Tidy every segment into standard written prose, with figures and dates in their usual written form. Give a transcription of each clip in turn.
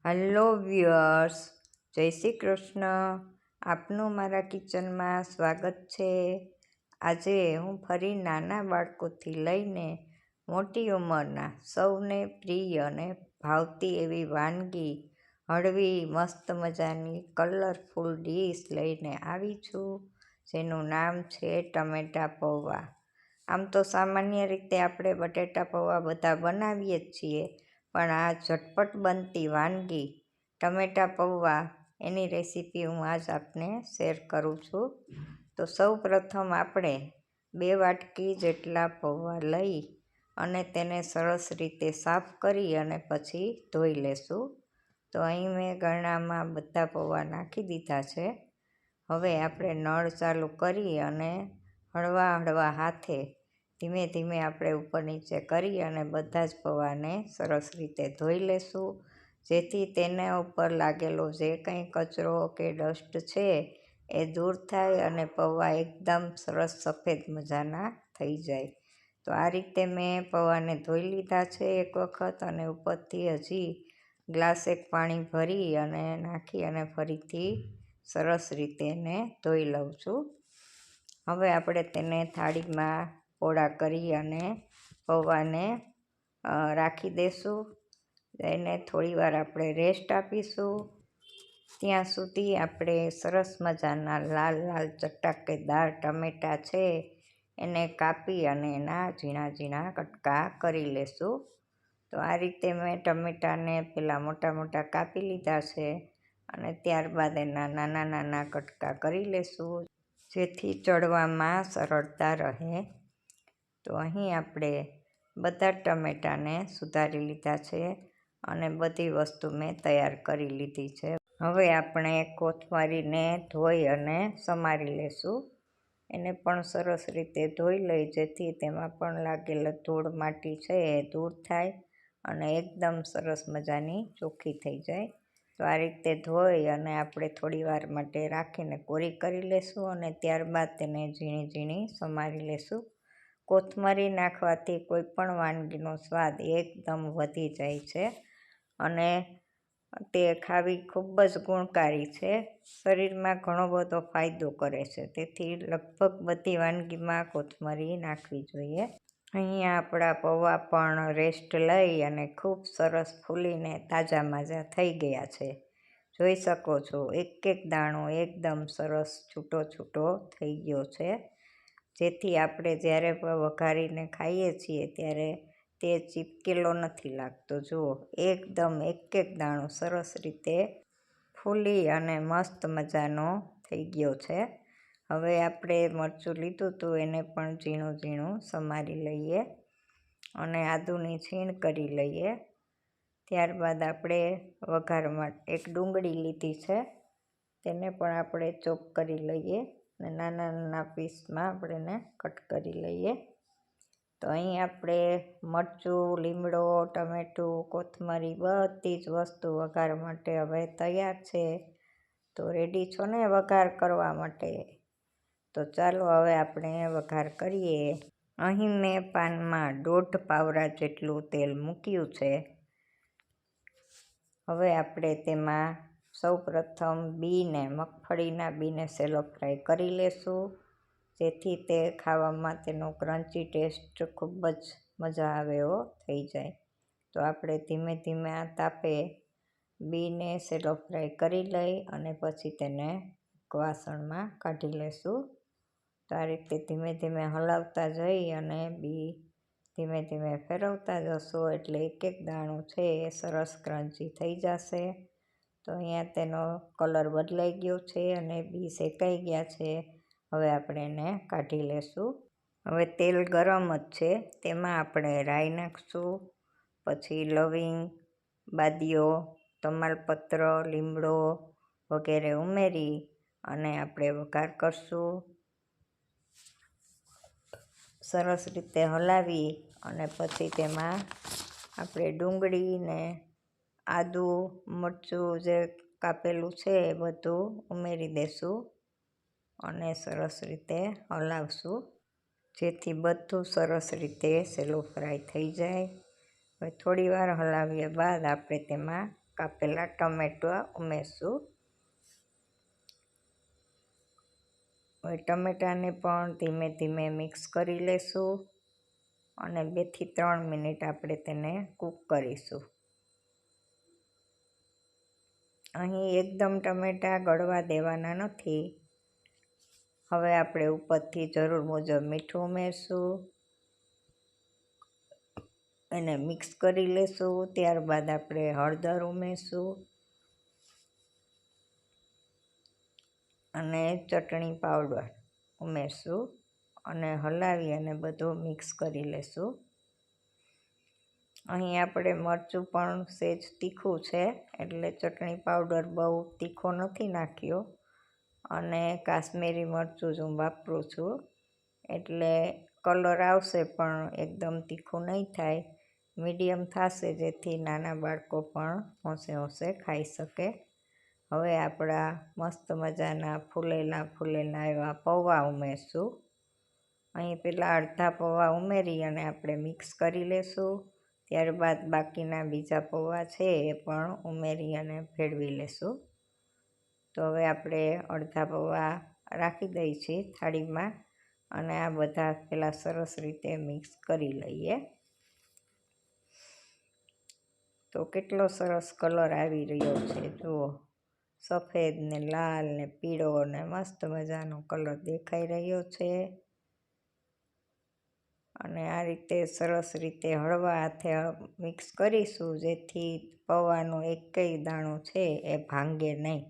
Hello viewers, જય શ્રી કૃષ્ણ. આપનું મારા કિચનમાં સ્વાગત છે. આજે હું ફરી નાના બાળકોથી લઈને મોટી ઉંમરના સૌને પ્રિય અને ભાવતી એવી વાનગી, હળવી મસ્ત મજાની કલરફુલ ડીશ લઈને આવી છું, જેનું નામ છે ટમેટા પૌવા. આમ તો સામાન્ય રીતે આપણે બટેટા પૌવા બધા બનાવીએ જ છીએ, પણ આ ઝટપટ બનતી વાનગી ટમેટા પૌવા, એની રેસીપી હું આજ આપને શેર કરું છું. તો સૌ પ્રથમ આપણે 2 વાટકી જેટલા પૌવા લઈ અને તેને સરસ રીતે સાફ કરી અને પછી ધોઈ લેશું. તો અહીં મેં ગરણામાં બધા પૌવા નાખી દીધા છે. હવે આપણે નળ ચાલુ કરી અને હળવા હળવા હાથે ધીમે ધીમે આપણે ઉપર નીચે કરી અને બધા જ પૌવાને સરસ રીતે ધોઈ લેશું, જેથી તેના ઉપર લાગેલો જે કંઈ કચરો કે ડસ્ટ છે એ દૂર થાય અને પૌવા એકદમ સરસ સફેદ મજાના થઈ જાય. તો આ રીતે મેં પૌવાને ધોઈ લીધા છે એક વખત, અને ઉપરથી હજી ગ્લાસ એક પાણી ભરી અને નાખી અને ફરીથી સરસ રીતે એને ધોઈ લઉં છું. હવે આપણે તેને થાળીમાં પોળા કરી અને પૌવાને રાખી દઈશું. એને થોડીવાર આપણે રેસ્ટ આપીશું. ત્યાં સુધી આપણે સરસ મજાના લાલ લાલ ચટાકેદાર ટમેટાં છે એને કાપી અને એના ઝીણા ઝીણા કટકા કરી લેશું. તો આ રીતે મેં ટમેટાને પહેલાં મોટા મોટા કાપી લીધા છે અને ત્યારબાદ એના નાના નાના કટકા કરી લેશું, જેથી ચડવામાં સરળતા રહે. તો અહીં આપણે બધા ટમેટાને સુધારી લીધા છે અને બધી વસ્તુ મેં તૈયાર કરી લીધી છે. હવે આપણે કોથમરીને ધોઈ અને સમારી લેશું. એને પણ સરસ રીતે ધોઈ લઈ, જેથી તેમાં પણ લાગેલા ધૂળ માટી છે એ દૂર થાય અને એકદમ સરસ મજાની ચોખ્ખી થઈ જાય. તો આ રીતે ધોઈ અને આપણે થોડીવાર માટે રાખીને કોરી કરી લેશું અને ત્યારબાદ તેને ઝીણી ઝીણી સમારી લેશું. કોથમરી નાખવાથી કોઈ પણ વાનગીનો સ્વાદ એકદમ વધી જાય છે અને તે ખાવી ખૂબ જ ગુણકારી છે. શરીરમાં ઘણો બધો ફાયદો કરે છે, તેથી લગભગ બધી વાનગીમાં કોથમરી નાખવી જોઈએ. અહીંયા આપણા પૌવા પણ રેસ્ટ લઈ અને ખૂબ સરસ ફૂલીને તાજા માજા થઈ ગયા છે. જોઈ શકો છો, એક એક દાણો એકદમ સરસ છૂટો છૂટો થઈ ગયો છે, જેથી આપણે જ્યારે પણ વઘારીને ખાઈએ છીએ ત્યારે તે ચીપકેલો નથી લાગતો. જુઓ, એકદમ એક એક દાણો સરસ રીતે ફૂલી અને મસ્ત મજાનો થઈ ગયો છે. હવે આપણે મરચું લીધું હતું એને પણ ઝીણું ઝીણું સમારી લઈએ અને આદુની છીણ કરી લઈએ. ત્યારબાદ આપણે વઘારમાં એક ડુંગળી લીધી છે, તેને પણ આપણે ચોપ કરી લઈએ અને નાના નાના પીસમાં આપણે એને કટ કરી લઈએ. તો અહીં આપણે મરચું, લીમડો, ટમેટું, કોથમરી બધી જ વસ્તુ વઘાર માટે હવે તૈયાર છે. તો રેડી છો ને વઘાર કરવા માટે? તો ચાલો હવે આપણે વઘાર કરીએ. અહીં મેં પાનમાં 1.5 પાવડા જેટલું તેલ મૂક્યું છે. હવે આપણે તેમાં સૌ પ્રથમ મગફળીના બીને સેલો ફ્રાય કરી લેશું, જેથી તે ખાવામાં તેનો ક્રન્ચી ટેસ્ટ ખૂબ જ મજા આવે એવો થઈ જાય. તો આપણે ધીમે ધીમે આ તાપે બીને સેલો ફ્રાય કરી લઈ અને પછી તેને વાસણમાં કાઢી લેશું. તો આ રીતે ધીમે ધીમે હલાવતા જઈ અને બી ધીમે ધીમે ફેરવતા જશો એટલે એક એક દાણો છે એ સરસ ક્રન્ચી થઈ જશે. તો અહીંયા તેનો કલર બદલાઈ ગયો છે અને બી શેકાઈ ગયા છે. હવે આપણે એને કાઢી લેશું. હવે તેલ ગરમ જ છે, તેમાં આપણે રાઈ નાખશું, પછી લવિંગ, બાદીઓ, તમાલપત્ર, લીમડો વગેરે ઉમેરી અને આપણે વઘાર કરશું. સરસ રીતે હલાવી અને પછી તેમાં આપણે ડુંગળીને આદું, મરચું જે કાપેલું છે એ બધું ઉમેરી દેશું અને સરસ રીતે હલાવશું, જેથી બધું સરસ રીતે સેલો ફ્રાય થઈ જાય. હવે થોડીવાર હલાવ્યા બાદ આપણે તેમાં કાપેલા ટમેટા ઉમેરશું. હવે ટમેટાને પણ ધીમે ધીમે મિક્સ કરી લેશું અને 2 થી 3 મિનિટ આપણે તેને કૂક કરીશું. અહીં એકદમ ટમેટા ગળવા દેવાના નથી. હવે આપણે ઉપરથી જરૂર મુજબ મીઠું ઉમેરશું, એને મિક્સ કરી લેશું. ત્યારબાદ આપણે હળદર ઉમેરશું અને ચટણી પાવડર ઉમેરશું અને હલાવી અને બધું મિક્સ કરી લેશું. અહીં આપણે મરચું પણ સહેજ તીખું છે એટલે ચટણી પાવડર બહુ તીખો નથી નાખ્યો અને કાશ્મીરી મરચું જ હું વાપરું છું એટલે કલર આવશે પણ એકદમ તીખું નહીં થાય, મીડિયમ થશે જેથી નાના બાળકો પણ હોંશે ખાઈ શકે. હવે આપણા મસ્ત મજાના ફૂલેલા એવા પૌવા ઉમેરશું. અહીં પહેલાં અડધા પૌવા ઉમેરી અને આપણે મિક્સ કરી લેશું. ત્યારબાદ બાકીના બીજા પૌવા છે એ પણ ઉમેરી અને ભેળવી લેશું. તો હવે આપણે અડધા પૌવા રાખી દઈએ છીએ થાળીમાં અને આ બધા પહેલાં સરસ રીતે મિક્સ કરી લઈએ. તો કેટલો સરસ કલર આવી રહ્યો છે જુઓ, સફેદ ને લાલ ને પીળો ને મસ્ત મજાનો કલર દેખાઈ રહ્યો છે. અને આ રીતે સરસ રીતે હળવા હાથે મિક્સ કરીશું જેથી પૌવાનો એકેય દાણો છે એ ભાંગે નહીં.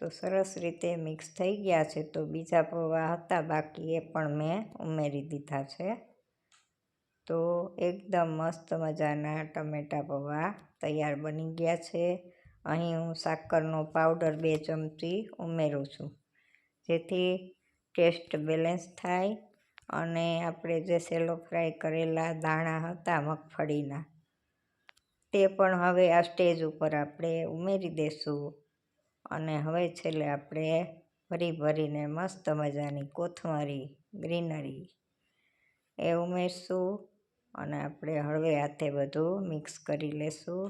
તો સરસ રીતે મિક્સ થઈ ગયા છે. તો બીજા પૌવા હતા બાકી એ પણ મેં ઉમેરી દીધા છે. તો એકદમ મસ્ત મજાના ટમેટા પૌવા તૈયાર બની ગયા છે. અહીં હું સાકરનો પાવડર 2 ચમચી ઉમેરું છું જેથી ટેસ્ટ બેલેન્સ થાય અને આપણે જે સેલો ફ્રાય કરેલા દાણા હતા મગફળીના તે પણ હવે આ સ્ટેજ ઉપર આપણે ઉમેરી દઈશું અને હવે છેલ્લે આપણે ભરીને મસ્ત મજાની કોથમરી ગ્રીનરી એ ઉમેરશું અને આપણે હળવે હાથે બધું મિક્સ કરી લેશું.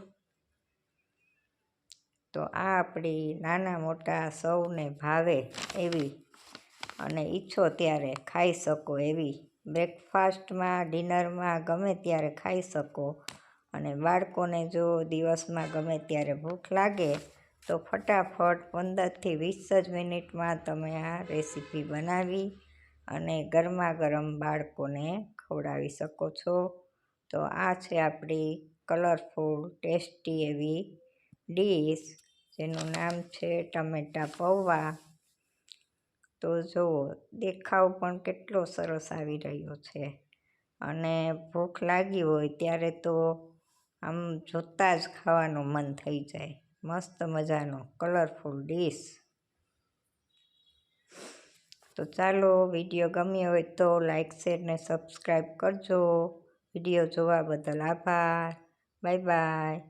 તો આ આપણી નાના મોટા સૌને ભાવે એવી અને ઈચ્છો ત્યારે ખાઈ શકો એવી, બ્રેકફાસ્ટમાં ડિનરમાં ગમે ત્યારે ખાઈ શકો. અને બાળકોને જો દિવસમાં ગમે ત્યારે ભૂખ લાગે તો ફટાફટ 15 થી 20 જ મિનિટમાં તમે આ રેસીપી બનાવી અને ગરમા ગરમ બાળકોને ખવડાવી શકો છો. તો આ છે આપણી કલરફુલ ટેસ્ટી એવી ડીશ જેનું નામ છે ટમેટા પૌવા. તો જુઓ, દેખાવ પણ કેટલો સરસ આવી રહ્યો છે અને ભૂખ લાગી હોય ત્યારે તો આમ જોતાં જ ખાવાનું મન થઈ જાય. મસ્ત મજાનો કલરફુલ ડીશ. તો ચાલો, વિડીયો ગમ્યો હોય તો લાઈક શેર ને સબસ્ક્રાઈબ કરજો. વિડીયો જોવા બદલ આભાર. Bye bye.